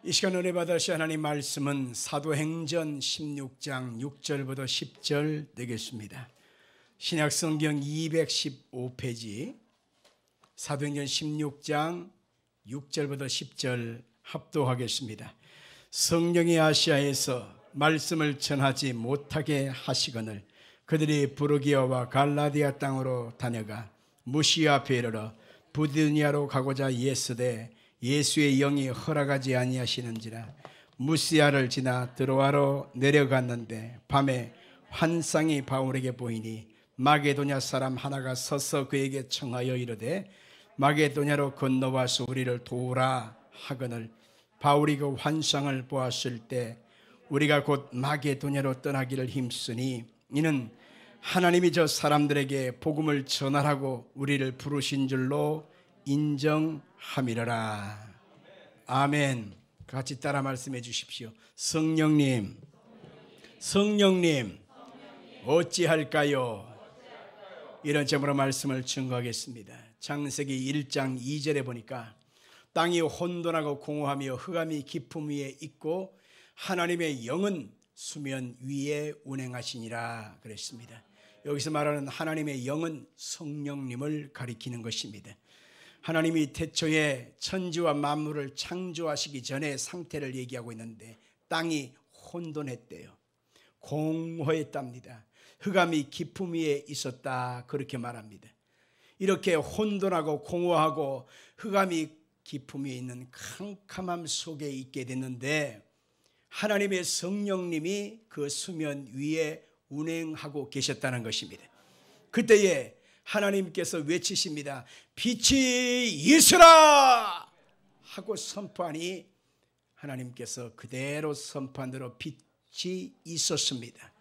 이 시간 은혜 받으실 하나님 말씀은 사도행전 16장 6절부터 10절 되겠습니다. 신약성경 215페이지 사도행전 16장 6절부터 10절 합독하겠습니다. 성령이 아시아에서 말씀을 전하지 못하게 하시거늘 그들이 부르기아와 갈라디아 땅으로 다녀가 무시아 앞에 이르러 부디니아로 가고자 예스되 예수의 영이 허락하지 아니하시는지라. 무시아를 지나 드로아로 내려갔는데 밤에 환상이 바울에게 보이니 마게도냐 사람 하나가 서서 그에게 청하여 이르되 마게도냐로 건너와서 우리를 도우라 하거늘 바울이 그 환상을 보았을 때 우리가 곧 마게도냐로 떠나기를 힘쓰니 이는 하나님이 저 사람들에게 복음을 전하라고 우리를 부르신 줄로 인정함이라. 아멘. 같이 따라 말씀해 주십시오. 성령님, 성령님, 어찌할까요? 이런 제목으로 말씀을 증거하겠습니다. 창세기 1장 2절에 보니까 땅이 혼돈하고 공허하며 흑암이 깊음 위에 있고 하나님의 영은 수면 위에 운행하시니라 그랬습니다. 여기서 말하는 하나님의 영은 성령님을 가리키는 것입니다. 하나님이 태초에 천지와 만물을 창조하시기 전에 상태를 얘기하고 있는데 땅이 혼돈했대요. 공허했답니다. 흑암이 깊음 위에 있었다 그렇게 말합니다. 이렇게 혼돈하고 공허하고 흑암이 깊음 위에 있는 캄캄함 속에 있게 됐는데 하나님의 성령님이 그 수면 위에 운행하고 계셨다는 것입니다. 그때에 하나님께서 외치십니다. 빛이 있으라 하고 선포하니 하나님께서 그대로 선포한대로 빛이 있었습니다.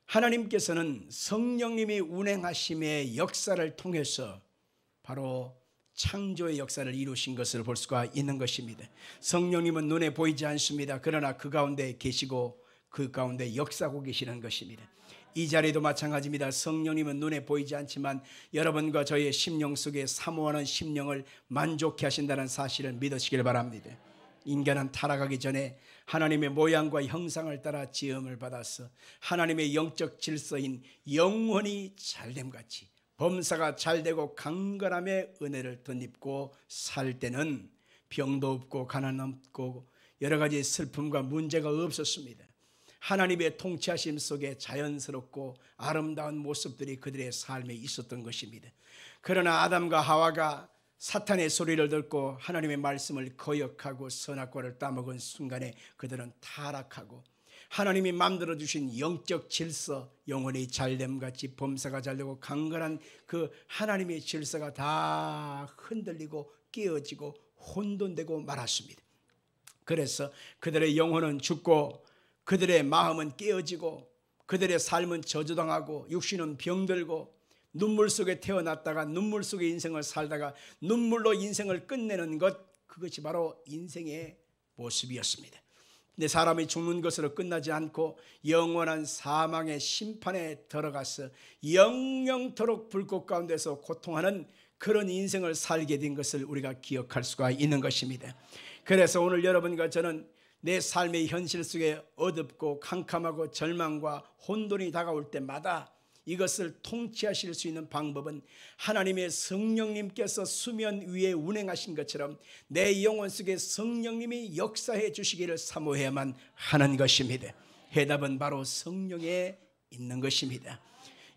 하나님께서는 성령님이 운행하심의 역사를 통해서 바로 창조의 역사를 이루신 것을 볼 수가 있는 것입니다. 성령님은 눈에 보이지 않습니다. 그러나 그 가운데 계시고 그 가운데 역사하고 계시는 것입니다. 이 자리도 마찬가지입니다. 성령님은 눈에 보이지 않지만 여러분과 저의 심령 속에 사모하는 심령을 만족해 하신다는 사실을 믿으시길 바랍니다. 인간은 타락하기 전에 하나님의 모양과 형상을 따라 지음을 받아서 하나님의 영적 질서인 영혼이 잘됨같이 범사가 잘되고 강건함의 은혜를 덧입고 살 때는 병도 없고 가난 없고 여러 가지 슬픔과 문제가 없었습니다. 하나님의 통치하심 속에 자연스럽고 아름다운 모습들이 그들의 삶에 있었던 것입니다. 그러나 아담과 하와가 사탄의 소리를 듣고 하나님의 말씀을 거역하고 선악과를 따먹은 순간에 그들은 타락하고 하나님이 만들어 주신 영적 질서, 영혼이 잘됨같이 범사가 잘되고 강건한 그 하나님의 질서가 다 흔들리고 깨어지고 혼돈되고 말았습니다. 그래서 그들의 영혼은 죽고 그들의 마음은 깨어지고 그들의 삶은 저주당하고 육신은 병들고 눈물 속에 태어났다가 눈물 속에 인생을 살다가 눈물로 인생을 끝내는 것, 그것이 바로 인생의 모습이었습니다. 근데 사람이 죽는 것으로 끝나지 않고 영원한 사망의 심판에 들어가서 영영토록 불꽃 가운데서 고통하는 그런 인생을 살게 된 것을 우리가 기억할 수가 있는 것입니다. 그래서 오늘 여러분과 저는 내 삶의 현실 속에 어둡고 캄캄하고 절망과 혼돈이 다가올 때마다 이것을 통치하실 수 있는 방법은 하나님의 성령님께서 수면 위에 운행하신 것처럼 내 영혼 속에 성령님이 역사해 주시기를 사모해야만 하는 것입니다. 해답은 바로 성령에 있는 것입니다.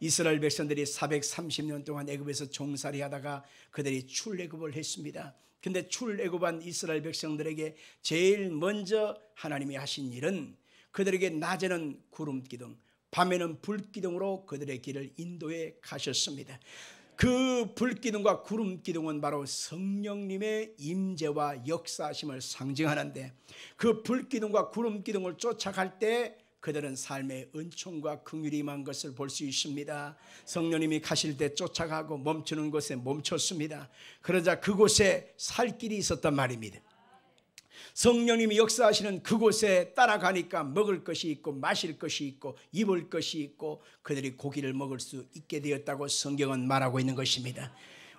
이스라엘 백성들이 430년 동안 애굽에서 종살이 하다가 그들이 출애굽을 했습니다. 근데 출애굽한 이스라엘 백성들에게 제일 먼저 하나님이 하신 일은 그들에게 낮에는 구름 기둥, 밤에는 불 기둥으로 그들의 길을 인도해 가셨습니다. 그 불 기둥과 구름 기둥은 바로 성령님의 임재와 역사하심을 상징하는데 그 불 기둥과 구름 기둥을 쫓아갈 때 그들은 삶의 은총과 긍휼이 임한 것을 볼 수 있습니다. 성령님이 가실 때 쫓아가고 멈추는 곳에 멈췄습니다. 그러자 그곳에 살 길이 있었단 말입니다. 성령님이 역사하시는 그곳에 따라가니까 먹을 것이 있고 마실 것이 있고 입을 것이 있고 그들이 고기를 먹을 수 있게 되었다고 성경은 말하고 있는 것입니다.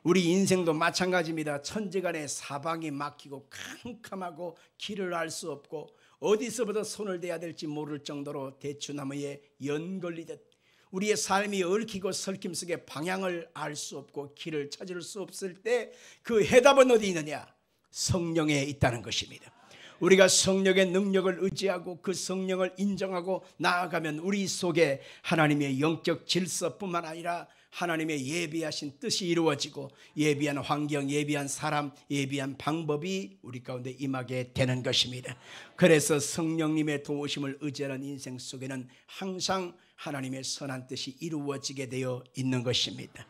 우리 인생도 마찬가지입니다. 천지간에 사방이 막히고 캄캄하고 길을 알 수 없고 어디서부터 손을 대야 될지 모를 정도로 대추나무에 연 걸리듯 우리의 삶이 얽히고 설킴 속에 방향을 알 수 없고 길을 찾을 수 없을 때 그 해답은 어디 있느냐? 성령에 있다는 것입니다. 우리가 성령의 능력을 의지하고 그 성령을 인정하고 나아가면 우리 속에 하나님의 영적 질서뿐만 아니라 하나님의 예비하신 뜻이 이루어지고 예비한 환경, 예비한 사람, 예비한 방법이 우리 가운데 임하게 되는 것입니다. 그래서 성령님의 도우심을 의지하는 인생 속에는 항상 하나님의 선한 뜻이 이루어지게 되어 있는 것입니다.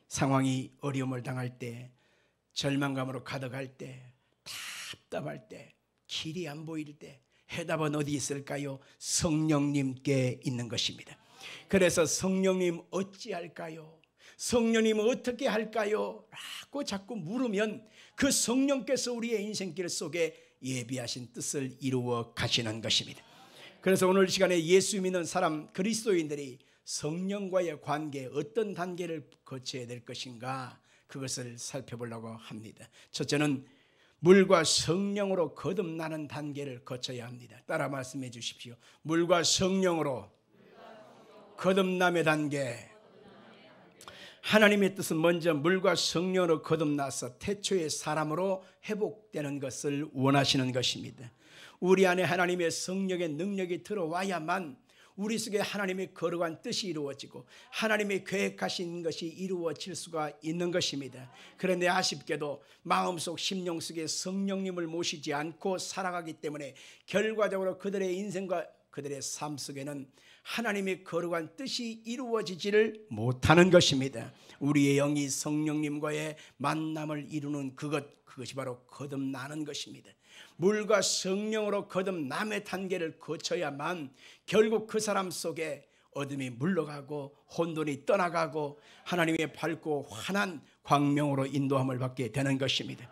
상황이 어려움을 당할 때, 절망감으로 가득할 때, 답답할 때, 길이 안 보일 때 해답은 어디 있을까요? 성령님께 있는 것입니다. 그래서 성령님 어찌할까요? 성령님 어떻게 할까요? 라고 자꾸 물으면 그 성령께서 우리의 인생길 속에 예비하신 뜻을 이루어 가시는 것입니다. 그래서 오늘 시간에 예수 믿는 사람 그리스도인들이 성령과의 관계 어떤 단계를 거쳐야 될 것인가 그것을 살펴보려고 합니다. 첫째는 물과 성령으로 거듭나는 단계를 거쳐야 합니다. 따라 말씀해 주십시오. 물과 성령으로 거듭남의 단계. 하나님의 뜻은 먼저 물과 성령으로 거듭나서 태초의 사람으로 회복되는 것을 원하시는 것입니다. 우리 안에 하나님의 성령의 능력이 들어와야만 우리 속에 하나님의 거룩한 뜻이 이루어지고 하나님의 계획하신 것이 이루어질 수가 있는 것입니다. 그런데 아쉽게도 마음속 심령 속에 성령님을 모시지 않고 살아가기 때문에 결과적으로 그들의 인생과 그들의 삶 속에는 하나님의 거룩한 뜻이 이루어지지를 못하는 것입니다. 우리의 영이 성령님과의 만남을 이루는 그것이 바로 거듭나는 것입니다. 물과 성령으로 거듭남의 단계를 거쳐야만 결국 그 사람 속에 어둠이 물러가고 혼돈이 떠나가고 하나님의 밝고 환한 광명으로 인도함을 받게 되는 것입니다.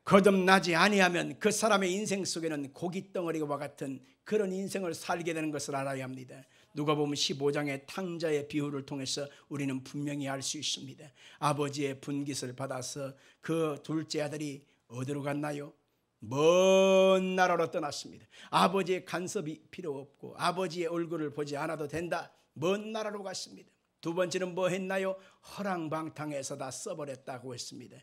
거듭나지 아니하면 그 사람의 인생 속에는 고깃덩어리와 같은 그런 인생을 살게 되는 것을 알아야 합니다. 누가복음 15장의 탕자의 비유를 통해서 우리는 분명히 알 수 있습니다. 아버지의 분깃을 받아서 그 둘째 아들이 어디로 갔나요? 먼 나라로 떠났습니다. 아버지의 간섭이 필요 없고 아버지의 얼굴을 보지 않아도 된다. 먼 나라로 갔습니다. 두 번째는 뭐 했나요? 허랑방탕해서 다 써버렸다고 했습니다.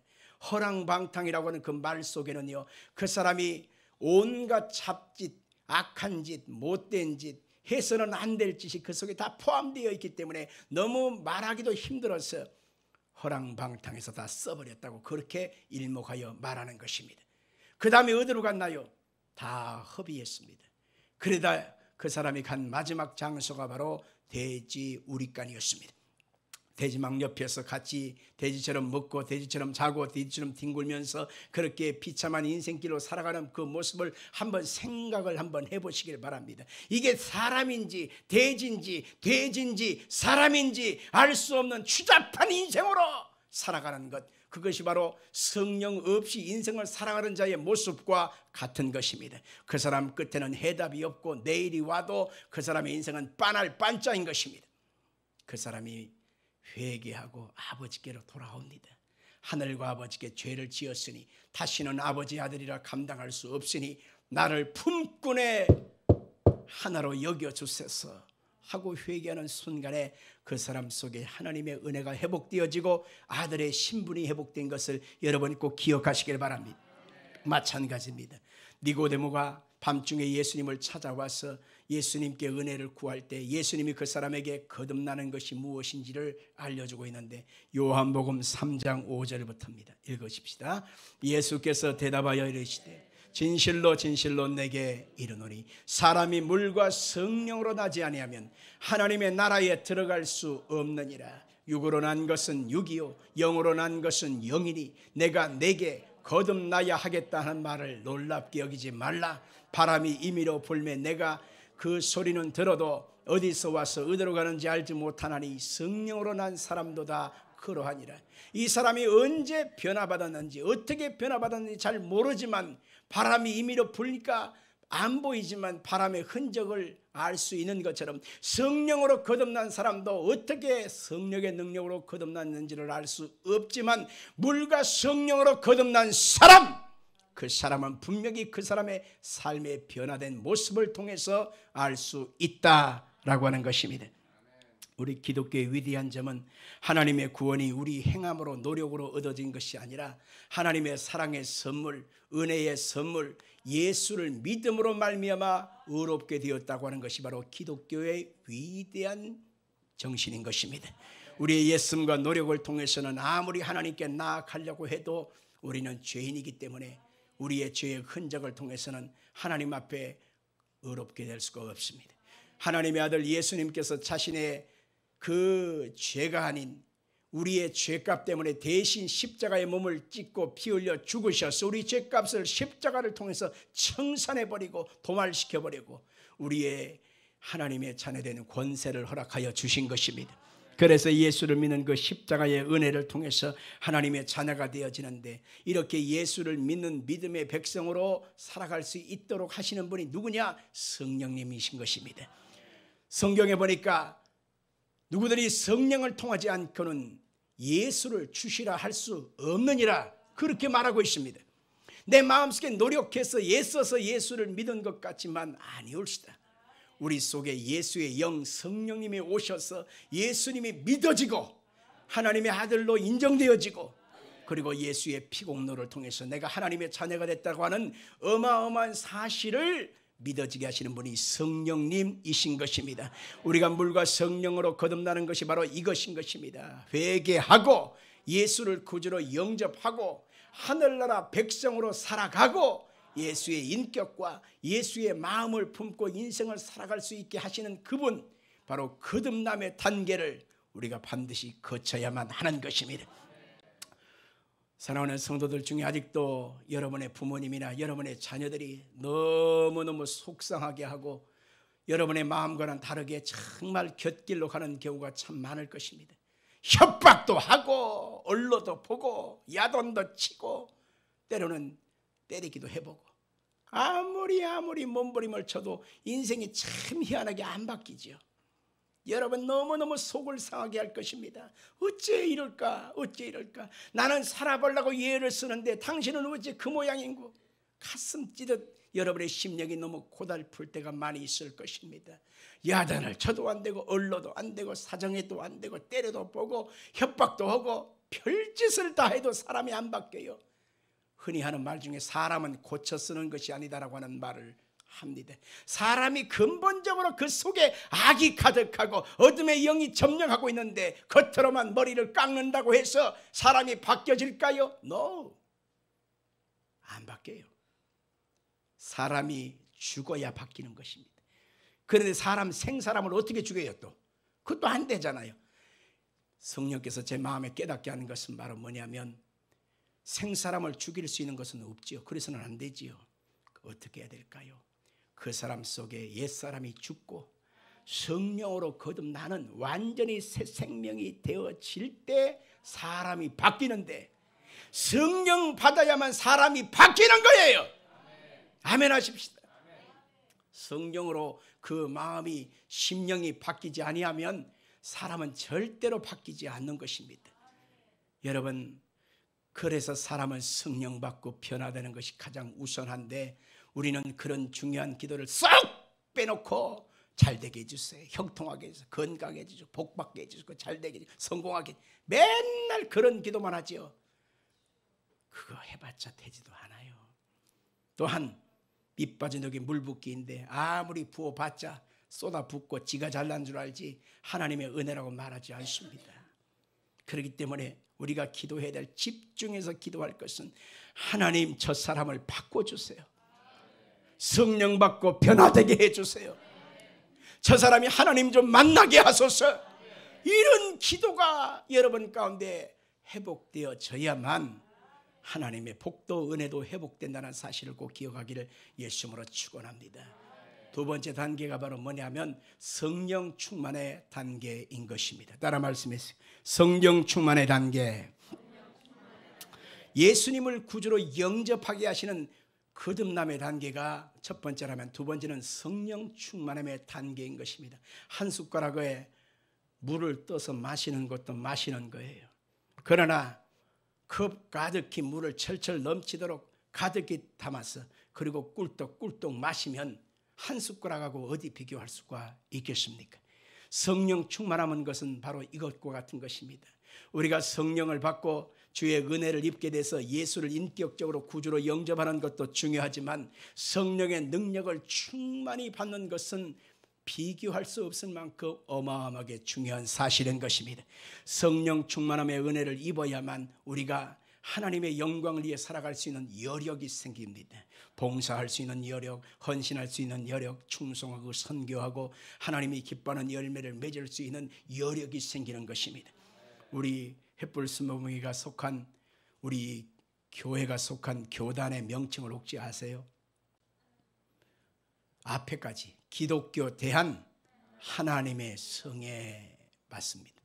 허랑방탕이라고 하는 그 말 속에는요, 그 사람이 온갖 잡짓, 악한 짓, 못된 짓, 해서는 안 될 짓이 그 속에 다 포함되어 있기 때문에 너무 말하기도 힘들어서 허랑방탕해서 다 써버렸다고 그렇게 일목하여 말하는 것입니다. 그 다음에 어디로 갔나요? 다 허비했습니다. 그러다 그 사람이 간 마지막 장소가 바로 돼지 우리간이었습니다. 돼지막 옆에서 같이 돼지처럼 먹고 돼지처럼 자고 돼지처럼 뒹굴면서 그렇게 비참한 인생길로 살아가는 그 모습을 한번 생각을 한번 해보시길 바랍니다. 이게 사람인지 돼지인지 사람인지 알 수 없는 추잡한 인생으로 살아가는 것, 그것이 바로 성령 없이 인생을 살아가는 자의 모습과 같은 것입니다. 그 사람 끝에는 해답이 없고 내일이 와도 그 사람의 인생은 빤할 빤짜인 것입니다. 그 사람이 회개하고 아버지께로 돌아옵니다. 하늘과 아버지께 죄를 지었으니 다시는 아버지 아들이라 감당할 수 없으니 나를 품꾼의 하나로 여겨주소서 하고 회개하는 순간에 그 사람 속에 하나님의 은혜가 회복되어지고 아들의 신분이 회복된 것을 여러분이 꼭 기억하시길 바랍니다. 마찬가지입니다. 니고데모가 밤중에 예수님을 찾아와서 예수님께 은혜를 구할 때 예수님이 그 사람에게 거듭나는 것이 무엇인지를 알려주고 있는데 요한복음 3장 5절부터입니다. 읽으십시다. 예수께서 대답하여 이르시되 진실로 진실로 내게 이르노니 사람이 물과 성령으로 나지 아니하면 하나님의 나라에 들어갈 수 없느니라. 육으로 난 것은 육이요 영으로 난 것은 영이니 내가 내게 거듭나야 하겠다 하는 말을 놀랍게 여기지 말라. 바람이 임의로 불매 내가 그 소리는 들어도 어디서 와서 어디로 가는지 알지 못하나니 성령으로 난 사람도 다 그러하니라. 이 사람이 언제 변화받았는지 어떻게 변화받았는지 잘 모르지만 바람이 임의로 불니까 안 보이지만 바람의 흔적을 알 수 있는 것처럼 성령으로 거듭난 사람도 어떻게 성령의 능력으로 거듭났는지를 알 수 없지만 물과 성령으로 거듭난 사람, 그 사람은 분명히 그 사람의 삶의 변화된 모습을 통해서 알 수 있다라고 하는 것입니다. 우리 기독교의 위대한 점은 하나님의 구원이 우리 행함으로 노력으로 얻어진 것이 아니라 하나님의 사랑의 선물, 은혜의 선물, 예수를 믿음으로 말미암아 의롭게 되었다고 하는 것이 바로 기독교의 위대한 정신인 것입니다. 우리의 예씀과 노력을 통해서는 아무리 하나님께 나아가려고 해도 우리는 죄인이기 때문에 우리의 죄의 흔적을 통해서는 하나님 앞에 의롭게 될 수가 없습니다. 하나님의 아들 예수님께서 자신의 그 죄가 아닌 우리의 죄값 때문에 대신 십자가의 몸을 찢고 피 흘려 죽으셔서 우리 죄값을 십자가를 통해서 청산해버리고 도말시켜버리고 우리의 하나님의 자녀되는 권세를 허락하여 주신 것입니다. 그래서 예수를 믿는 그 십자가의 은혜를 통해서 하나님의 자녀가 되어지는데 이렇게 예수를 믿는 믿음의 백성으로 살아갈 수 있도록 하시는 분이 누구냐? 성령님이신 것입니다. 성경에 보니까 누구들이 성령을 통하지 않고는 예수를 주시라 할 수 없느니라 그렇게 말하고 있습니다. 내 마음속에 노력해서 애써서 예수를 믿은 것 같지만 아니올시다. 우리 속에 예수의 영 성령님이 오셔서 예수님이 믿어지고 하나님의 아들로 인정되어지고 그리고 예수의 피공로를 통해서 내가 하나님의 자녀가 됐다고 하는 어마어마한 사실을 믿어지게 하시는 분이 성령님이신 것입니다. 우리가 물과 성령으로 거듭나는 것이 바로 이것인 것입니다. 회개하고 예수를 구주로 영접하고 하늘나라 백성으로 살아가고 예수의 인격과 예수의 마음을 품고 인생을 살아갈 수 있게 하시는 그분, 바로 거듭남의 단계를 우리가 반드시 거쳐야만 하는 것입니다. 사랑하는 성도들 중에 아직도 여러분의 부모님이나 여러분의 자녀들이 너무너무 속상하게 하고 여러분의 마음과는 다르게 정말 곁길로 가는 경우가 참 많을 것입니다. 협박도 하고 얼로도 보고 야단도 치고 때로는 때리기도 해보고 아무리 몸부림을 쳐도 인생이 참 희한하게 안 바뀌지요. 여러분 너무너무 속을 상하게 할 것입니다. 어째 이럴까 어째 이럴까. 나는 살아보려고 예를 쓰는데 당신은 어째 그 모양인고. 가슴 찌듯 여러분의 심령이 너무 고달플 때가 많이 있을 것입니다. 야단을 쳐도 안 되고 얼러도 안 되고 사정해도 안 되고 때려도 보고 협박도 하고 별짓을 다 해도 사람이 안 바뀌어요. 흔히 하는 말 중에 사람은 고쳐 쓰는 것이 아니다라고 하는 말을 합니다. 사람이 근본적으로 그 속에 악이 가득하고 어둠의 영이 점령하고 있는데 겉으로만 머리를 깎는다고 해서 사람이 바뀌어질까요? No. 안 바뀌어요. 사람이 죽어야 바뀌는 것입니다. 그런데 생사람을 어떻게 죽여요 또? 그것도 안 되잖아요. 성령께서 제 마음에 깨닫게 하는 것은 바로 뭐냐면 생사람을 죽일 수 있는 것은 없지요. 그래서는 안 되지요. 어떻게 해야 될까요? 그 사람 속에 옛사람이 죽고 성령으로 거듭나는 완전히 새 생명이 되어질 때 사람이 바뀌는데 성령 받아야만 사람이 바뀌는 거예요. 아멘 하십시다. 성령으로 그 마음이 심령이 바뀌지 아니하면 사람은 절대로 바뀌지 않는 것입니다. 여러분 그래서 사람은 성령 받고 변화되는 것이 가장 우선한데 우리는 그런 중요한 기도를 쏙 빼놓고 잘되게 해주세요. 형통하게 해주세요. 건강하게 해주시고 복받게 해주시고 잘되게 해주시고 성공하게 맨날 그런 기도만 하죠. 그거 해봤자 되지도 않아요. 또한 밑 빠진 독에 물 붓기인데 아무리 부어봤자 쏟아붓고 지가 잘난 줄 알지 하나님의 은혜라고 말하지 않습니다. 그렇기 때문에 우리가 기도해야 될 집중해서 기도할 것은 하나님 저 사람을 바꿔주세요. 성령 받고 변화되게 해주세요. 저 사람이 하나님 좀 만나게 하소서. 이런 기도가 여러분 가운데 회복되어져야만 하나님의 복도 은혜도 회복된다는 사실을 꼭 기억하기를 예수님으로 축원합니다. 두 번째 단계가 바로 뭐냐면 성령 충만의 단계인 것입니다. 따라 말씀하세요. 성령 충만의 단계. 예수님을 구주로 영접하게 하시는 거듭남의 단계가 첫 번째라면 두 번째는 성령 충만함의 단계인 것입니다. 한 숟가락에 물을 떠서 마시는 것도 마시는 거예요. 그러나 컵 가득히 물을 철철 넘치도록 가득히 담아서 그리고 꿀떡꿀떡 마시면 한 숟가락하고 어디 비교할 수가 있겠습니까? 성령 충만함은 것은 바로 이것과 같은 것입니다. 우리가 성령을 받고 주의 은혜를 입게 돼서 예수를 인격적으로 구주로 영접하는 것도 중요하지만 성령의 능력을 충만히 받는 것은 비교할 수 없을 만큼 어마어마하게 중요한 사실인 것입니다. 성령 충만함의 은혜를 입어야만 우리가 하나님의 영광을 위해 살아갈 수 있는 여력이 생깁니다. 봉사할 수 있는 여력, 헌신할 수 있는 여력, 충성하고 선교하고 하나님이 기뻐하는 열매를 맺을 수 있는 여력이 생기는 것입니다. 우리 햇불 순복음교회가 속한 우리 교회가 속한 교단의 명칭을 혹시 아세요? 앞에까지 기독교 대한 하나님의 성에 맞습니다.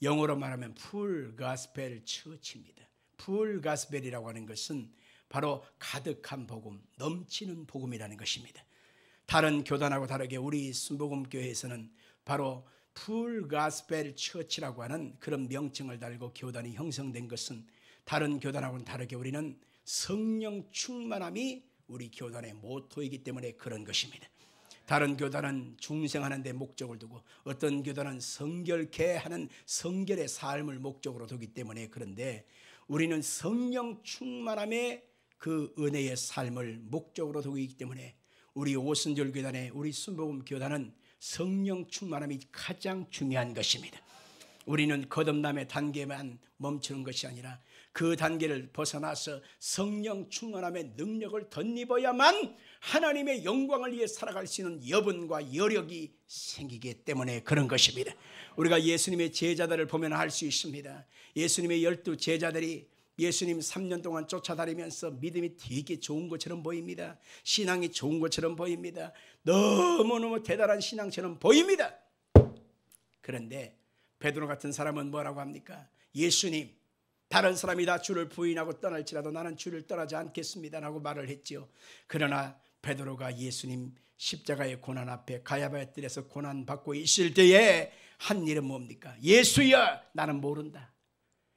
영어로 말하면 풀 가스펠 처치입니다. 풀 가스펠이라고 하는 것은 바로 가득한 복음, 넘치는 복음이라는 것입니다. 다른 교단하고 다르게 우리 순복음교회에서는 바로 풀 가스펠 처치라고 하는 그런 명칭을 달고 교단이 형성된 것은 다른 교단하고는 다르게 우리는 성령 충만함이 우리 교단의 모토이기 때문에 그런 것입니다. 다른 교단은 중생하는 데 목적을 두고 어떤 교단은 성결케 하는 성결의 삶을 목적으로 두기 때문에 그런데 우리는 성령 충만함의 그 은혜의 삶을 목적으로 두고 있기 때문에 우리 오순절 교단의 우리 순복음 교단은 성령 충만함이 가장 중요한 것입니다. 우리는 거듭남의 단계만 멈추는 것이 아니라 그 단계를 벗어나서 성령 충만함의 능력을 덧입어야만 하나님의 영광을 위해 살아갈 수 있는 여분과 여력이 생기기 때문에 그런 것입니다. 우리가 예수님의 제자들을 보면 알 수 있습니다. 예수님의 12 제자들이 예수님 3년 동안 쫓아다니면서 믿음이 되게 좋은 것처럼 보입니다. 신앙이 좋은 것처럼 보입니다. 너무너무 대단한 신앙처럼 보입니다. 그런데 베드로 같은 사람은 뭐라고 합니까? 예수님, 다른 사람이 다 주를 부인하고 떠날지라도 나는 주를 떠나지 않겠습니다 라고 말을 했죠. 그러나 베드로가 예수님 십자가의 고난 앞에 가야바의 뜰에서 고난받고 있을 때에 한 일은 뭡니까? 예수여, 나는 모른다.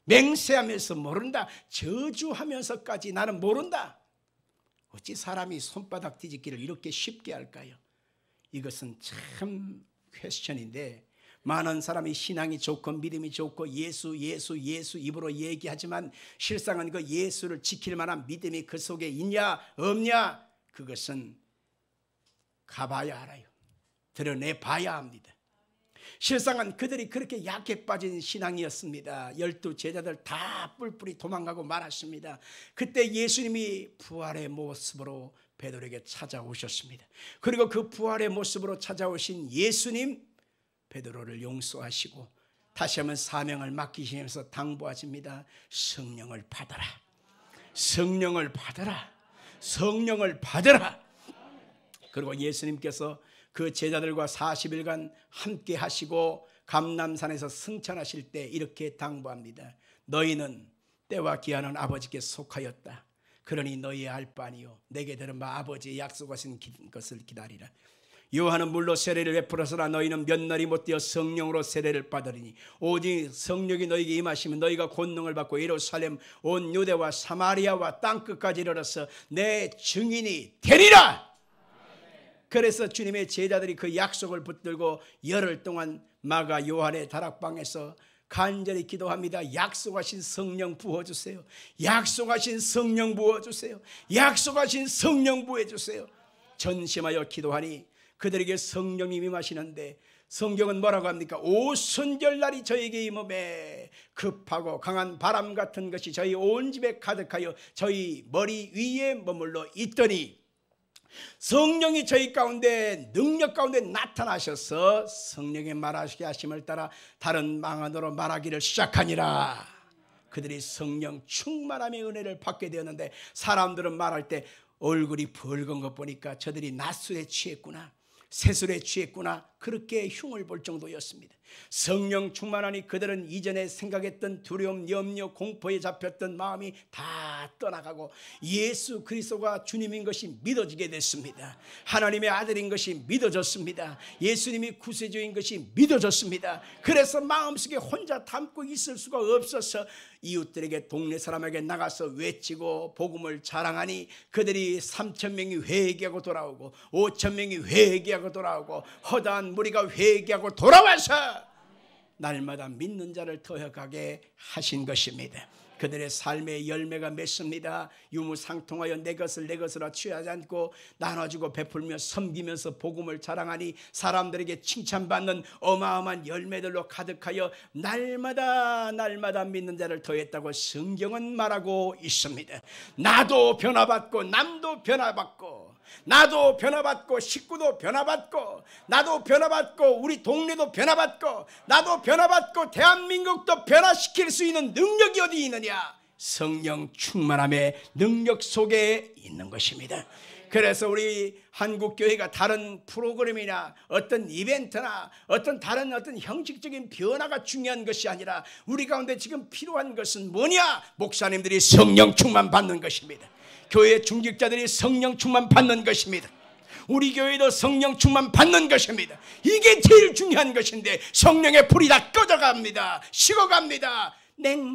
맹세하면서 모른다. 저주하면서까지 나는 모른다. 어찌 사람이 손바닥 뒤집기를 이렇게 쉽게 할까요? 이것은 참 퀘스천인데 많은 사람이 신앙이 좋고 믿음이 좋고 예수 입으로 얘기하지만 실상은 그 예수를 지킬 만한 믿음이 그 속에 있냐 없냐 그것은 가봐야 알아요. 드러내봐야 합니다. 실상은 그들이 그렇게 약해 빠진 신앙이었습니다. 12 제자들 다 뿔뿔이 도망가고 말았습니다. 그때 예수님이 부활의 모습으로 베드로에게 찾아오셨습니다. 그리고 그 부활의 모습으로 찾아오신 예수님 베드로를 용서하시고 다시 한번 사명을 맡기시면서 당부하십니다. 성령을 받아라. 성령을 받아라. 성령을 받아라. 그리고 예수님께서 그 제자들과 40일간 함께 하시고 감람산에서 승천하실 때 이렇게 당부합니다. 너희는 때와 기한은 아버지께 속하였다. 그러니 너희의 알 바 아니요 내게 들은 바 아버지의 약속하신 것을 기다리라. 요한은 물로 세례를 베풀어서나 너희는 몇 날이 못되어 성령으로 세례를 받으리니 오직 성령이 너희에게 임하시면 너희가 권능을 받고 예루살렘 온 유대와 사마리아와 땅끝까지 이르러서 내 증인이 되리라. 그래서 주님의 제자들이 그 약속을 붙들고 열흘 동안 마가 요한의 다락방에서 간절히 기도합니다. 약속하신 성령 부어주세요. 약속하신 성령 부어주세요. 약속하신 성령 부어주세요. 전심하여 기도하니 그들에게 성령이 임하시는데 성경은 뭐라고 합니까? 오순절날이 저에게 임음에 급하고 강한 바람 같은 것이 저희 온 집에 가득하여 저희 머리 위에 머물러 있더니 성령이 저희 가운데 능력 가운데 나타나셔서 성령의 말하시게 하심을 따라 다른 방언으로 말하기를 시작하니라. 그들이 성령 충만함의 은혜를 받게 되었는데 사람들은 말할 때 얼굴이 붉은 것 보니까 저들이 낮술에 취했구나, 새술에 취했구나, 그렇게 흉을 볼 정도였습니다. 성령 충만하니 그들은 이전에 생각했던 두려움, 염려, 공포에 잡혔던 마음이 다 떠나가고 예수 그리스도가 주님인 것이 믿어지게 됐습니다. 하나님의 아들인 것이 믿어졌습니다. 예수님이 구세주인 것이 믿어졌습니다. 그래서 마음속에 혼자 담고 있을 수가 없어서 이웃들에게, 동네 사람에게 나가서 외치고 복음을 자랑하니 그들이 3,000명이 회개하고 돌아오고 5,000명이 회개하고 돌아오고 허다한 무리가 회개하고 돌아와서 날마다 믿는 자를 더해가게 하신 것입니다. 그들의 삶의 열매가 맺습니다. 유무상통하여 내 것을 내 것으로 취하지 않고 나눠주고 베풀며 섬기면서 복음을 자랑하니 사람들에게 칭찬받는 어마어마한 열매들로 가득하여 날마다 믿는 자를 더했다고 성경은 말하고 있습니다. 나도 변화받고 남도 변화받고 나도 변화받고 식구도 변화받고 나도 변화받고 우리 동네도 변화받고 나도 변화받고 대한민국도 변화시킬 수 있는 능력이 어디 있느냐? 성령 충만함의 능력 속에 있는 것입니다. 그래서 우리 한국교회가 다른 프로그램이나 어떤 이벤트나 다른 형식적인 변화가 중요한 것이 아니라 우리 가운데 지금 필요한 것은 뭐냐? 목사님들이 성령 충만 받는 것입니다. 교회 중직자들이 성령 충만 받는 것입니다. 우리 교회도 성령 충만 받는 것입니다. 이게 제일 중요한 것인데 성령의 불이 다 꺼져갑니다. 식어갑니다. 냉해집니다.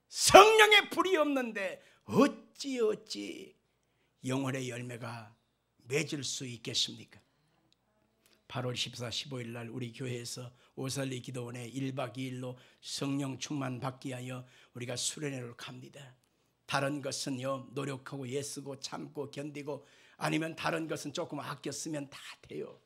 성령의 불이 없는데 어찌 영혼의 열매가 맺을 수 있겠습니까? 8월 14, 15일 날 우리 교회에서 오살리 기도원에 1박 2일로 성령 충만 받기 위하여 우리가 수련회를 갑니다. 다른 것은요, 노력하고 애쓰고 참고 견디고 아니면 다른 것은 조금 아껴 쓰면 다 돼요.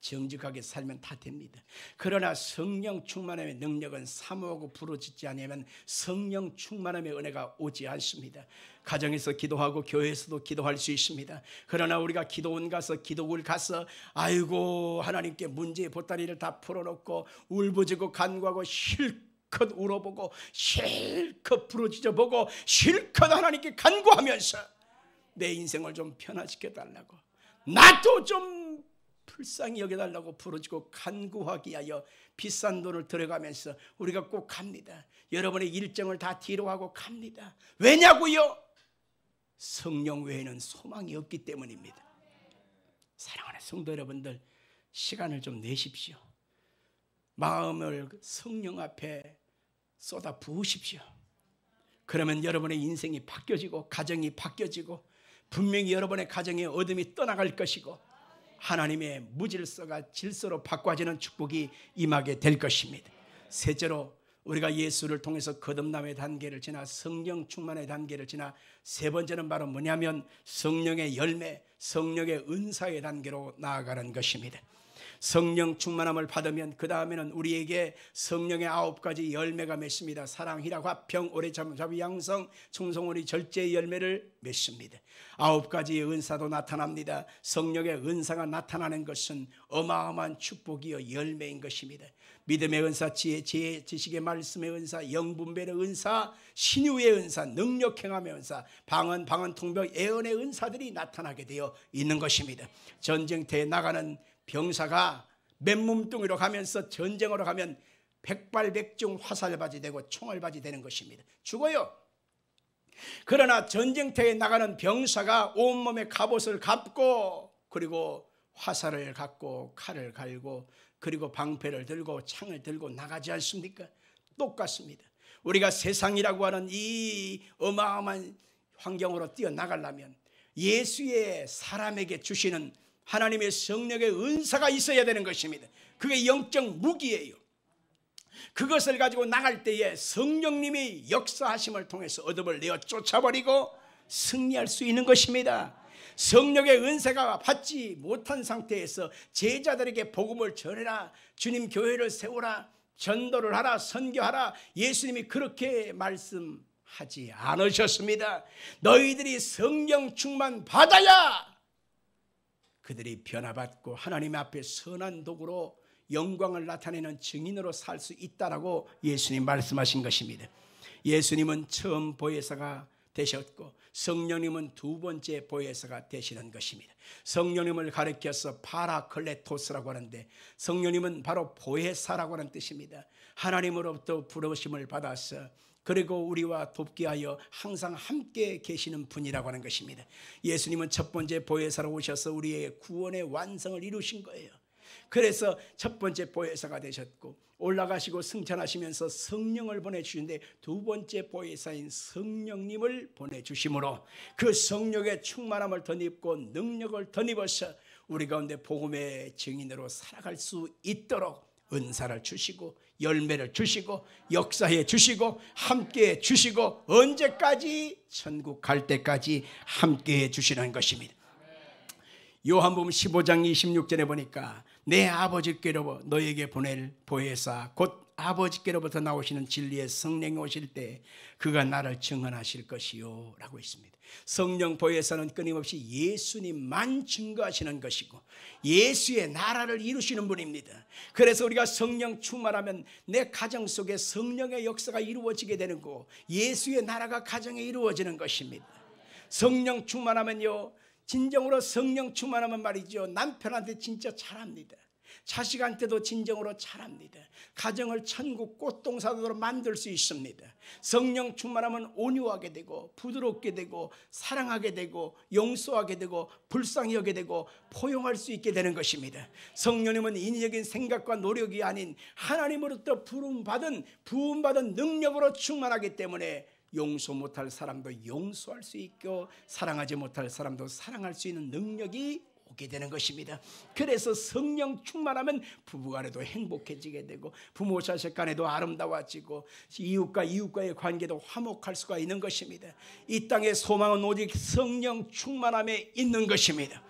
정직하게 살면 다 됩니다. 그러나 성령 충만함의 능력은 사모하고 부르짖지 않으면 성령 충만함의 은혜가 오지 않습니다. 가정에서 기도하고 교회에서도 기도할 수 있습니다. 그러나 우리가 기도원 가서 기도국을 가서 아이고 하나님께 문제의 보따리를 다 풀어놓고 울부짖고 간구하고 실컷 울어보고 실컷 부르짖어보고 실컷 하나님께 간구하면서 내 인생을 좀 변화시켜달라고, 나도 좀 불쌍히 여겨달라고 부르짖고 간구하기 위하여 비싼 돈을 들어가면서 우리가 꼭 갑니다. 여러분의 일정을 다 뒤로 하고 갑니다. 왜냐고요? 성령 외에는 소망이 없기 때문입니다. 사랑하는 성도 여러분들, 시간을 좀 내십시오. 마음을 성령 앞에 쏟아 부으십시오. 그러면 여러분의 인생이 바뀌어지고 가정이 바뀌어지고 분명히 여러분의 가정에 어둠이 떠나갈 것이고 하나님의 무질서가 질서로 바꿔지는 축복이 임하게 될 것입니다. 셋째로 우리가 예수를 통해서 거듭남의 단계를 지나 성령 충만의 단계를 지나 세 번째는 바로 뭐냐면 성령의 열매, 성령의 은사의 단계로 나아가는 것입니다. 성령 충만함을 받으면 그 다음에는 우리에게 성령의 9가지 열매가 맺습니다. 사랑, 희락, 화평, 오래 참음, 자비, 양성, 충성오리, 절제의 열매를 맺습니다. 9가지의 은사도 나타납니다. 성령의 은사가 나타나는 것은 어마어마한 축복이요 열매인 것입니다. 믿음의 은사, 지혜, 지식의 말씀의 은사, 영분별의 은사, 신유의 은사, 능력 행함의 은사, 방언, 통역, 예언의 은사들이 나타나게 되어 있는 것입니다. 전쟁터에 나가는 병사가 맨몸뚱이로 가면서 전쟁으로 가면 백발백중 화살받이 되고 총알받이 되는 것입니다. 죽어요. 그러나 전쟁터에 나가는 병사가 온몸에 갑옷을 갑고 그리고 화살을 갖고 칼을 갈고 그리고 방패를 들고 창을 들고 나가지 않습니까? 똑같습니다. 우리가 세상이라고 하는 이 어마어마한 환경으로 뛰어나가려면 예수의 사람에게 주시는 하나님의 성령의 은사가 있어야 되는 것입니다. 그게 영적 무기예요. 그것을 가지고 나갈 때에 성령님이 역사하심을 통해서 어둠을 내어 쫓아버리고 승리할 수 있는 것입니다. 성령의 은사가 받지 못한 상태에서 제자들에게 복음을 전해라, 주님 교회를 세우라, 전도를 하라, 선교하라, 예수님이 그렇게 말씀하지 않으셨습니다. 너희들이 성령 충만 받아야 그들이 변화받고 하나님 앞에 선한 도구로 영광을 나타내는 증인으로 살 수 있다라고 예수님 말씀하신 것입니다. 예수님은 처음 보혜사가 되셨고 성령님은 두 번째 보혜사가 되시는 것입니다. 성령님을 가리켜서 파라클레토스라고 하는데 성령님은 바로 보혜사라고 하는 뜻입니다. 하나님으로부터 부르심을 받아서 그리고 우리와 돕게 하여 항상 함께 계시는 분이라고 하는 것입니다. 예수님은 첫 번째 보혜사로 오셔서 우리의 구원의 완성을 이루신 거예요. 그래서 첫 번째 보혜사가 되셨고 올라가시고 승천하시면서 성령을 보내주시는데 두 번째 보혜사인 성령님을 보내주심으로 그 성령의 충만함을 덧입고 능력을 덧입어서 우리 가운데 복음의 증인으로 살아갈 수 있도록 은사를 주시고 열매를 주시고 역사해 주시고 함께해 주시고 언제까지? 천국 갈 때까지 함께해 주시는 것입니다. 요한복음 15장 26절에 보니까 내 아버지께로 너에게 보낼 보혜사 곧 아버지께로부터 나오시는 진리의 성령이 오실 때 그가 나를 증언하실 것이요 라고 있습니다. 성령 보혜사는 끊임없이 예수님만 증거하시는 것이고 예수의 나라를 이루시는 분입니다. 그래서 우리가 성령 충만하면 내 가정 속에 성령의 역사가 이루어지게 되는 거고 예수의 나라가 가정에 이루어지는 것입니다. 성령 충만하면요, 진정으로 성령 충만하면 말이죠, 남편한테 진짜 잘합니다. 자식한테도 진정으로 잘합니다. 가정을 천국 꽃동산으로 만들 수 있습니다. 성령 충만하면 온유하게 되고 부드럽게 되고 사랑하게 되고 용서하게 되고 불쌍히 여기게 되고 포용할 수 있게 되는 것입니다. 성령님은 인위적인 생각과 노력이 아닌 하나님으로부터 부음받은 능력으로 충만하기 때문에 용서 못할 사람도 용서할 수 있고 사랑하지 못할 사람도 사랑할 수 있는 능력이 오게 되는 것입니다. 그래서 성령 충만하면 부부간에도 행복해지게 되고 부모 자식 간에도 아름다워지고 이웃과 이웃과의 관계도 화목할 수가 있는 것입니다. 이 땅의 소망은 오직 성령 충만함에 있는 것입니다.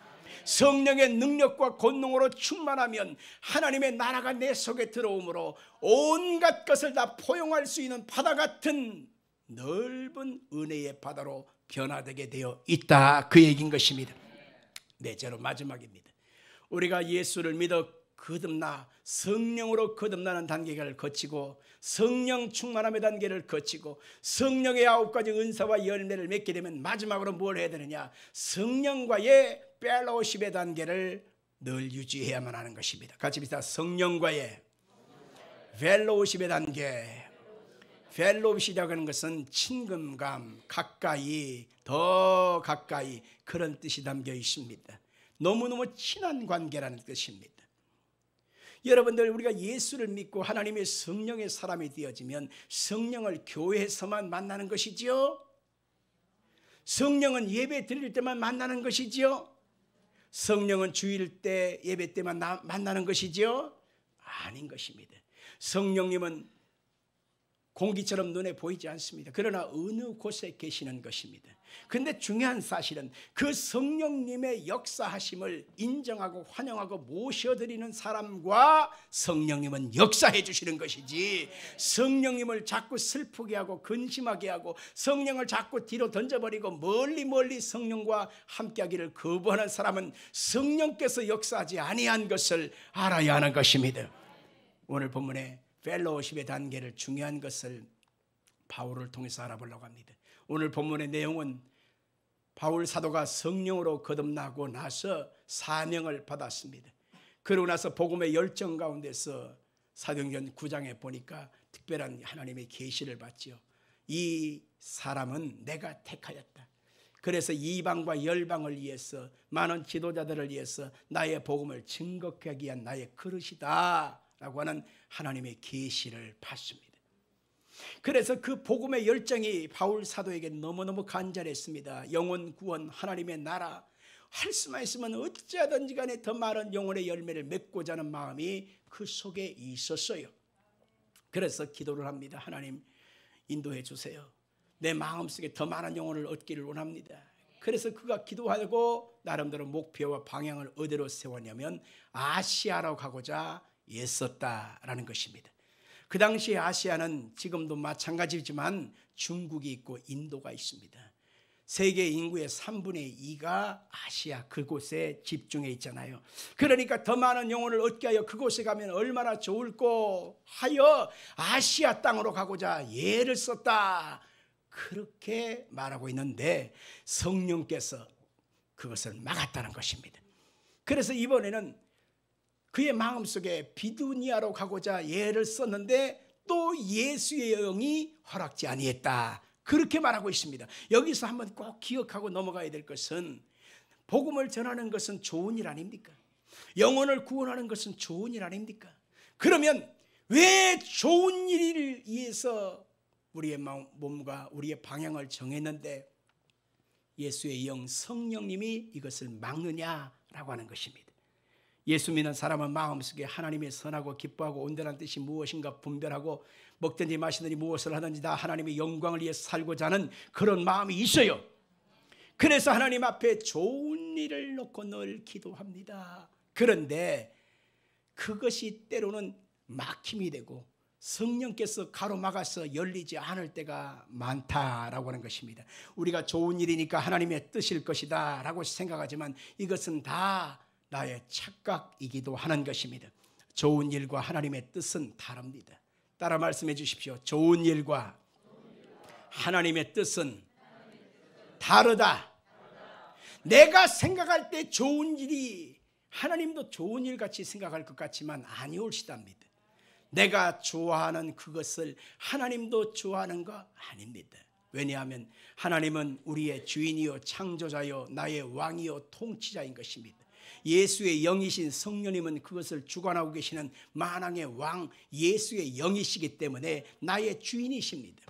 성령의 능력과 권능으로 충만하면 하나님의 나라가 내 속에 들어오므로 온갖 것을 다 포용할 수 있는 바다 같은 넓은 은혜의 바다로 변화되게 되어 있다, 그 얘기인 것입니다. 넷째로 마지막입니다. 우리가 예수를 믿어 거듭나 성령으로 거듭나는 단계를 거치고 성령 충만함의 단계를 거치고 성령의 9가지 은사와 열매를 맺게 되면 마지막으로 뭘 해야 되느냐? 성령과의 펠로우십의 단계를 늘 유지해야만 하는 것입니다. 같이 비슷한 성령과의 펠로우십의 단계. 펠로우십이라고 하는 것은 친근감, 가까이, 더 가까이, 그런 뜻이 담겨 있습니다. 너무너무 친한 관계라는 뜻입니다. 여러분들, 우리가 예수를 믿고 하나님의 성령의 사람이 되어지면 성령을 교회에서만 만나는 것이지요? 성령은 예배 드릴 때만 만나는 것이지요? 성령은 주일 때 예배 때만 만나는 것이지요? 아닌 것입니다. 성령님은 공기처럼 눈에 보이지 않습니다. 그러나 어느 곳에 계시는 것입니다. 그런데 중요한 사실은 그 성령님의 역사하심을 인정하고 환영하고 모셔드리는 사람과 성령님은 역사해 주시는 것이지, 성령님을 자꾸 슬프게 하고 근심하게 하고 성령을 자꾸 뒤로 던져버리고 멀리 성령과 함께하기를 거부하는 사람은 성령께서 역사하지 아니한 것을 알아야 하는 것입니다. 오늘 본문에 펠로우십의 단계를 중요한 것을 바울을 통해서 알아보려고 합니다. 오늘 본문의 내용은 바울 사도가 성령으로 거듭나고 나서 사명을 받았습니다. 그러고 나서 복음의 열정 가운데서 사도행전 9장에 보니까 특별한 하나님의 계시를 받지요. 이 사람은 내가 택하였다. 그래서 이방과 열방을 위해서 많은 지도자들을 위해서 나의 복음을 증거하기 위한 나의 그릇이다 라고 하는 하나님의 계시를 받습니다. 그래서 그 복음의 열정이 바울 사도에게 너무너무 간절했습니다. 영혼 구원, 하나님의 나라, 할 수만 있으면 어찌하든지 간에 더 많은 영혼의 열매를 맺고자 하는 마음이 그 속에 있었어요. 그래서 기도를 합니다. 하나님 인도해 주세요. 내 마음속에 더 많은 영혼을 얻기를 원합니다. 그래서 그가 기도하고 나름대로 목표와 방향을 어디로 세웠냐면 아시아로 가고자 애썼다라는 것입니다. 그 당시 아시아는 지금도 마찬가지지만 중국이 있고 인도가 있습니다. 세계 인구의 3분의 2가 아시아 그곳에 집중해 있잖아요. 그러니까 더 많은 영혼을 얻게 하여 그곳에 가면 얼마나 좋을꼬 하여 아시아 땅으로 가고자 애를 썼다. 그렇게 말하고 있는데 성령께서 그것을 막았다는 것입니다. 그래서 이번에는 그의 마음속에 비두니아로 가고자 예를 썼는데 또 예수의 영이 허락지 아니했다, 그렇게 말하고 있습니다. 여기서 한번 꼭 기억하고 넘어가야 될 것은, 복음을 전하는 것은 좋은 일 아닙니까? 영혼을 구원하는 것은 좋은 일 아닙니까? 그러면 왜 좋은 일을 위해서 우리의 몸과 우리의 방향을 정했는데 예수의 영 성령님이 이것을 막느냐라고 하는 것입니다. 예수 믿는 사람은 마음속에 하나님의 선하고 기뻐하고 온전한 뜻이 무엇인가 분별하고 먹든지 마시든지 무엇을 하든지 다 하나님의 영광을 위해서 살고자 하는 그런 마음이 있어요. 그래서 하나님 앞에 좋은 일을 놓고 늘 기도합니다. 그런데 그것이 때로는 막힘이 되고 성령께서 가로막아서 열리지 않을 때가 많다라고 하는 것입니다. 우리가 좋은 일이니까 하나님의 뜻일 것이다 라고 생각하지만 이것은 다 나의 착각이기도 하는 것입니다. 좋은 일과 하나님의 뜻은 다릅니다. 따라 말씀해 주십시오. 좋은 일과 하나님의 뜻은 다르다. 내가 생각할 때 좋은 일이 하나님도 좋은 일 같이 생각할 것 같지만 아니올시답니다. 내가 좋아하는 그것을 하나님도 좋아하는 거 아닙니다. 왜냐하면 하나님은 우리의 주인이요 창조자요 나의 왕이요 통치자인 것입니다. 예수의 영이신 성령님은 그것을 주관하고 계시는 만왕의 왕 예수의 영이시기 때문에 나의 주인이십니다.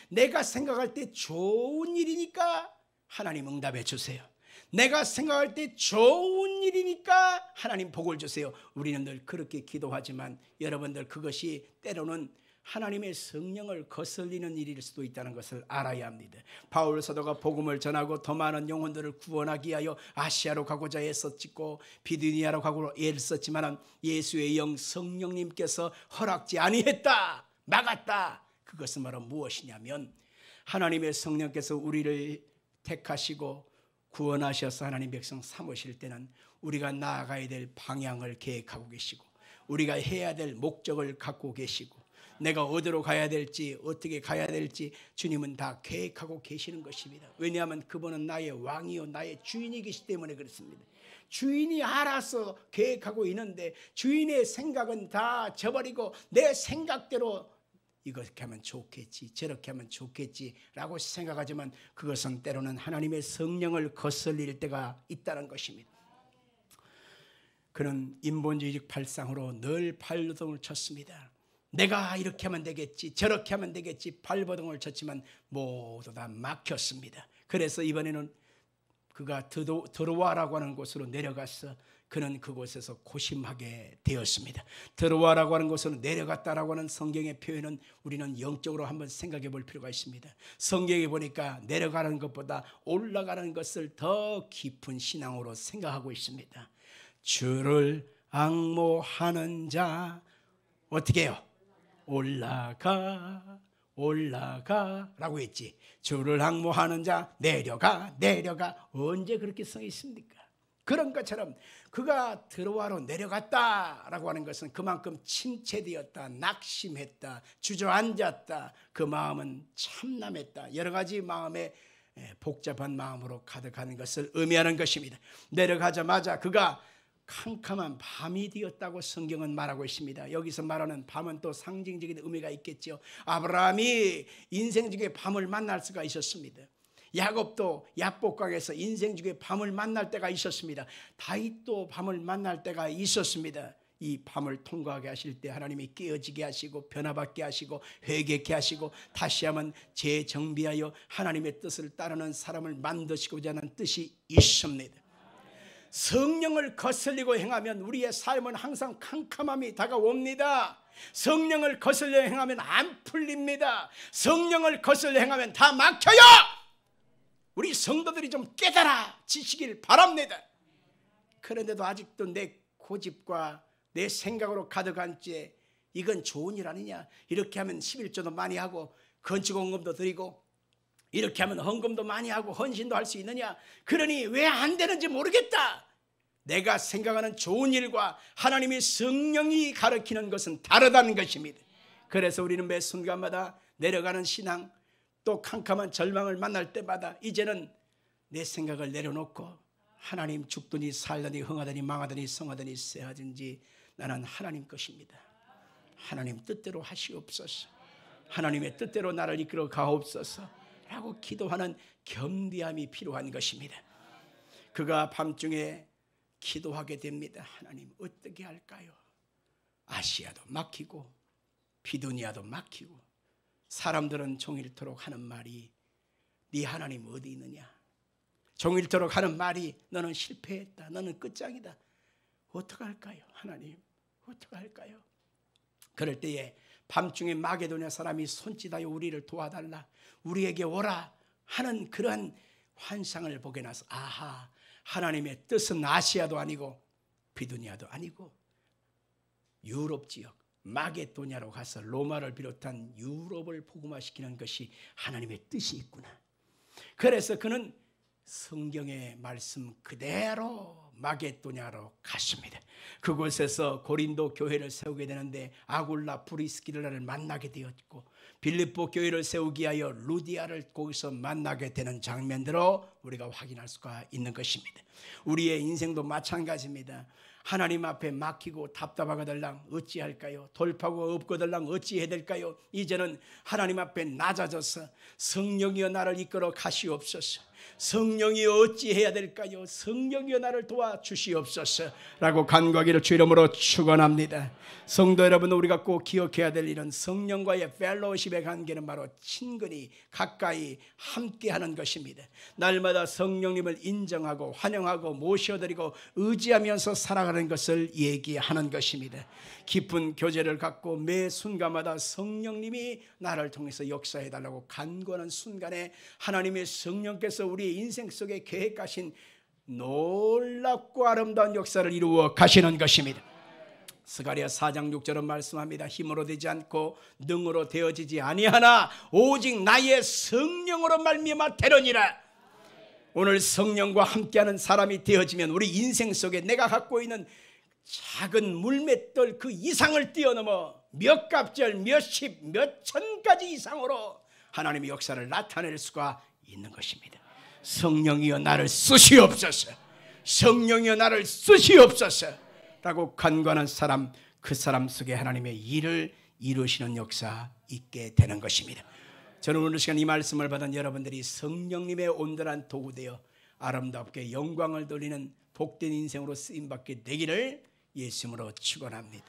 내가 생각할 때 좋은 일이니까 하나님 응답해 주세요. 내가 생각할 때 좋은 일이니까 하나님 복을 주세요. 우리는 늘 그렇게 기도하지만 여러분들 그것이 때로는 하나님의 성령을 거슬리는 일일 수도 있다는 것을 알아야 합니다. 바울 사도가 복음을 전하고 더 많은 영혼들을 구원하기 위하여 아시아로 가고자 애썼고 비두니아로 가고자 애썼지만 예수의 영 성령님께서 허락지 아니했다, 막았다. 그것은 바로 무엇이냐면 하나님의 성령께서 우리를 택하시고 구원하셔서 하나님 백성 삼으실 때는 우리가 나아가야 될 방향을 계획하고 계시고 우리가 해야 될 목적을 갖고 계시고 내가 어디로 가야 될지 어떻게 가야 될지 주님은 다 계획하고 계시는 것입니다. 왜냐하면 그분은 나의 왕이요 나의 주인이기 때문에 그렇습니다. 주인이 알아서 계획하고 있는데 주인의 생각은 다 저버리고 내 생각대로 이렇게 하면 좋겠지 저렇게 하면 좋겠지 라고 생각하지만 그것은 때로는 하나님의 성령을 거슬릴 때가 있다는 것입니다. 그는 인본주의적 발상으로 늘 발버둥을 쳤습니다. 내가 이렇게 하면 되겠지 저렇게 하면 되겠지 발버둥을 쳤지만 모두 다 막혔습니다. 그래서 이번에는 그가 드로아라고 하는 곳으로 내려가서 그는 그곳에서 고심하게 되었습니다. 드로아라고 하는 곳으로 내려갔다라고 하는 성경의 표현은 우리는 영적으로 한번 생각해 볼 필요가 있습니다. 성경에 보니까 내려가는 것보다 올라가는 것을 더 깊은 신앙으로 생각하고 있습니다. 주를 앙모하는 자 어떻게 해요? 올라가 라고 했지. 주를 앙모하는 자 내려가 언제 그렇게 써 있습니까? 그런 것처럼 그가 드로아로 내려갔다라고 하는 것은 그만큼 침체되었다, 낙심했다, 주저앉았다, 그 마음은 참남했다, 여러 가지 마음에 복잡한 마음으로 가득한 것을 의미하는 것입니다. 내려가자마자 그가 캄캄한 밤이 되었다고 성경은 말하고 있습니다. 여기서 말하는 밤은 또 상징적인 의미가 있겠죠. 아브라함이 인생 중에 밤을 만날 수가 있었습니다. 야곱도 야복강에서 인생 중에 밤을 만날 때가 있었습니다. 다윗도 밤을 만날 때가 있었습니다. 이 밤을 통과하게 하실 때 하나님이 깨어지게 하시고 변화받게 하시고 회개케 하시고 다시 한번 재정비하여 하나님의 뜻을 따르는 사람을 만드시고자 하는 뜻이 있습니다. 성령을 거슬리고 행하면 우리의 삶은 항상 캄캄함이 다가옵니다. 성령을 거슬려 행하면 안 풀립니다. 성령을 거슬려 행하면 다 막혀요. 우리 성도들이 좀 깨달아지시길 바랍니다. 그런데도 아직도 내 고집과 내 생각으로 가득한 채 이건 좋은 일 아니냐, 이렇게 하면 11조도 많이 하고 건축헌금도 드리고 이렇게 하면 헌금도 많이 하고 헌신도 할 수 있느냐, 그러니 왜 안 되는지 모르겠다. 내가 생각하는 좋은 일과 하나님의 성령이 가르치는 것은 다르다는 것입니다. 그래서 우리는 매 순간마다 내려가는 신앙, 또 캄캄한 절망을 만날 때마다 이제는 내 생각을 내려놓고 하나님 죽더니 살더니 흥하더니 망하더니 성하더니 쇠하든지 나는 하나님 것입니다. 하나님 뜻대로 하시옵소서. 하나님의 뜻대로 나를 이끌어 가옵소서 라고 기도하는 겸비함이 필요한 것입니다. 그가 밤중에 기도하게 됩니다. 하나님 어떻게 할까요? 아시아도 막히고 비두니아도 막히고 사람들은 종일토록 하는 말이 네 하나님 어디 있느냐? 종일토록 하는 말이 너는 실패했다. 너는 끝장이다. 어떡할까요? 하나님 어떡할까요? 그럴 때에 밤중에 마게도냐 사람이 손짓하여 우리를 도와달라, 우리에게 오라 하는 그러한 환상을 보게 나서 아하, 하나님의 뜻은 아시아도 아니고 비두니아도 아니고 유럽 지역 마게도냐로 가서 로마를 비롯한 유럽을 복음화시키는 것이 하나님의 뜻이 있구나. 그래서 그는 성경의 말씀 그대로 마게도냐로 갔습니다. 그곳에서 고린도 교회를 세우게 되는데 아굴라 브리스길라를 만나게 되었고, 빌립보 교회를 세우기 위하여 루디아를 거기서 만나게 되는 장면들로 우리가 확인할 수가 있는 것입니다. 우리의 인생도 마찬가지입니다. 하나님 앞에 막히고 답답하거들랑 어찌할까요? 돌파구가 없거들랑 어찌해야 될까요? 이제는 하나님 앞에 낮아져서 성령이여 나를 이끌어 가시옵소서, 성령이여 어찌해야 될까요? 성령이여 나를 도와주시옵소서 라고 간구하기를 주 이름으로 축원합니다. 성도 여러분, 우리가 꼭 기억해야 될 일은 성령과의 펠로우십의 관계는 바로 친근히 가까이 함께하는 것입니다. 날마다 성령님을 인정하고 환영하고 모셔드리고 의지하면서 살아가는 것을 얘기하는 것입니다. 깊은 교제를 갖고 매 순간마다 성령님이 나를 통해서 역사해달라고 간구하는 순간에 하나님의 성령께서 우리의 인생 속에 계획하신 놀랍고 아름다운 역사를 이루어 가시는 것입니다. 스가랴 4장 6절은 말씀합니다. 힘으로 되지 않고 능으로 되어지지 아니하나 오직 나의 성령으로 말미암아 되느니라. 오늘 성령과 함께하는 사람이 되어지면 우리 인생 속에 내가 갖고 있는 작은 물맷돌 그 이상을 뛰어넘어 몇 갑절, 몇십, 몇천가지 이상으로 하나님의 역사를 나타낼 수가 있는 것입니다. 성령이여 나를 쓰시옵소서, 성령이여 나를 쓰시옵소서 라고 간구하는 사람, 그 사람 속에 하나님의 일을 이루시는 역사 있게 되는 것입니다. 저는 오늘 시간 이 말씀을 받은 여러분들이 성령님의 온전한 도구되어 아름답게 영광을 돌리는 복된 인생으로 쓰임받게 되기를 예수님으로 축원합니다.